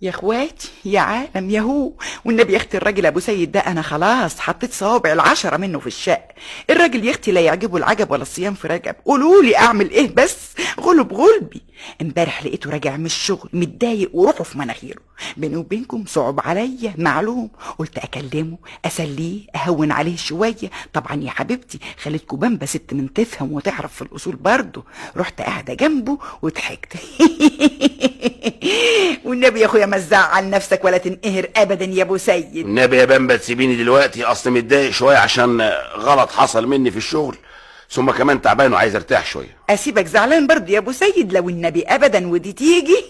يا اخواتي يا عالم ياهو، والنبي يا اختي الراجل ابو سيد ده انا خلاص حطيت صوابع العشرة منه في الشق. الراجل يا اختي لا يعجبه العجب ولا الصيام في رجب. قولوا لي اعمل ايه بس؟ غلب غلبي. امبارح لقيته راجع من الشغل متضايق وروحه في مناخيره. بيني وبينكم صعب عليا معلوم، قلت اكلمه اسليه اهون عليه شويه. طبعا يا حبيبتي خليتكم بامبا ست من تفهم وتعرف في الاصول برضه. رحت قاعده جنبه وضحكت. والنبي يا اخويا ما تزعل نفسك ولا تنقهر ابدا يا ابو سيد. النبي يا بامبا تسيبيني دلوقتي، اصل متضايق شويه عشان غلط حصل مني في الشغل، ثم كمان تعبان وعايز ارتاح شويه. اسيبك زعلان برضه يا ابو سيد؟ لو النبي ابدا ودي تيجي.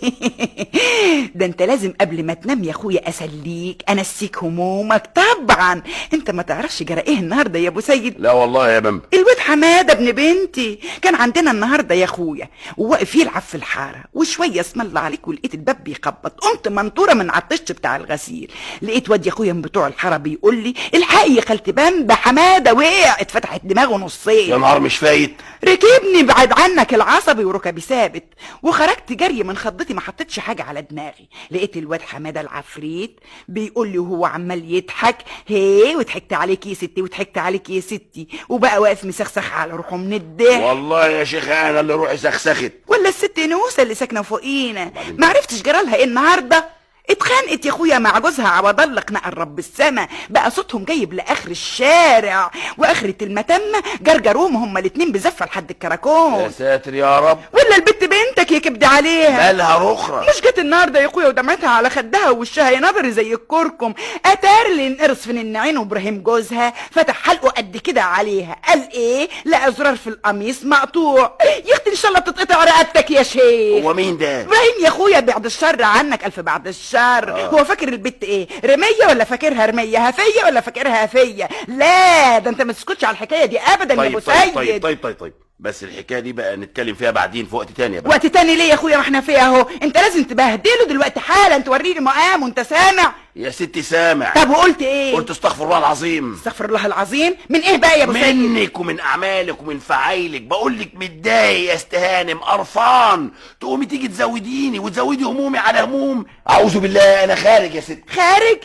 ده انت لازم قبل ما تنام يا اخويا اسليك انسيك همومك. طبعا انت ما تعرفش جرى ايه النهارده يا ابو سيد؟ لا والله يا بامبا. الواد حماده ابن بنتي كان عندنا النهارده يا اخويا، وواقف يلعب في الحاره، وشويه اسم الله عليك ولقيت الباب بيخبط. قمت منطوره من على الطش بتاع الغسيل، لقيت واد يا اخويا من بتوع الحاره بيقول لي الحقي يا خالتي بامبا حماده وقع اتفتحت دماغه نصين. يا نهار مش فايت. ركبني بعد عنك العصبي وركبي ثابت، وخرجت جري من خضتي ما حطيتش حاجه على دماغي. لقيت الواد حماده العفريت بيقول لي وهو عمال يضحك، هي وضحكت عليك يا ستي وضحكت عليك يا ستي، وبقى واقف مسخسخ على روحه من الضحك. والله يا شيخ انا اللي روحي سخسخت. ولا الست نوسه اللي ساكنه فوقينا ما عرفتش جرالها ايه النهارده؟ اتخانقت يا اخويا مع جوزها عوض الله قناع الرب السما، بقى صوتهم جايب لاخر الشارع، واخرة المتمه جرجروهم هما الاتنين بزفه لحد الكراكون. يا ساتر يا رب. ولا البت بنتك يكبد عليها مالها رخرة؟ مش جت النهارده يا اخويا ودمعتها على خدها ووشها ينظر زي الكركم. اتار اللي ينقرص في النعين وابراهيم جوزها فتح حلقه قد كده عليها. قال ايه؟ لقى زرار في القميص مقطوع. يا اختي ان شاء الله تتقطع رقبتك يا شيخ. هو مين ده؟ ابراهيم يا اخويا بعد الشر عنك الف بعد الشر. هو فاكر البت ايه؟ رميه ولا فاكرها رميه؟ هفيه ولا فاكرها هفيه؟ لا ده انت ما تسكتش على الحكايه دي ابدا يا ابو طيب سيد. طيب بس الحكايه دي بقى نتكلم فيها بعدين في وقت تاني بقى. وقت تاني ليه يا اخويا؟ ما احنا فيها اهو. انت لازم تبهدله دلوقتي حالا توريني مقام وانت سامع. يا ستي سامع. طب وقلت ايه؟ قلت استغفر الله العظيم. استغفر الله العظيم من ايه بقى يا ابو سيد؟ منك ومن اعمالك ومن فعايلك. بقول لك متضايق يا استهانم قرفان، تقومي تيجي تزوديني وتزودي همومي على هموم. اعوذ بالله انا خارج يا ستي. خارج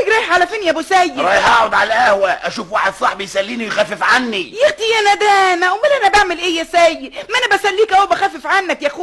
رايح على فين يا ابو سيد؟ رايح اقعد على القهوه اشوف واحد صاحبي يسليني ويخفف عني. يا اختي يا ندامه، امال انا بعمل ايه يا سيد؟ ما انا بسليك اهو بخفف عنك يا اخويا.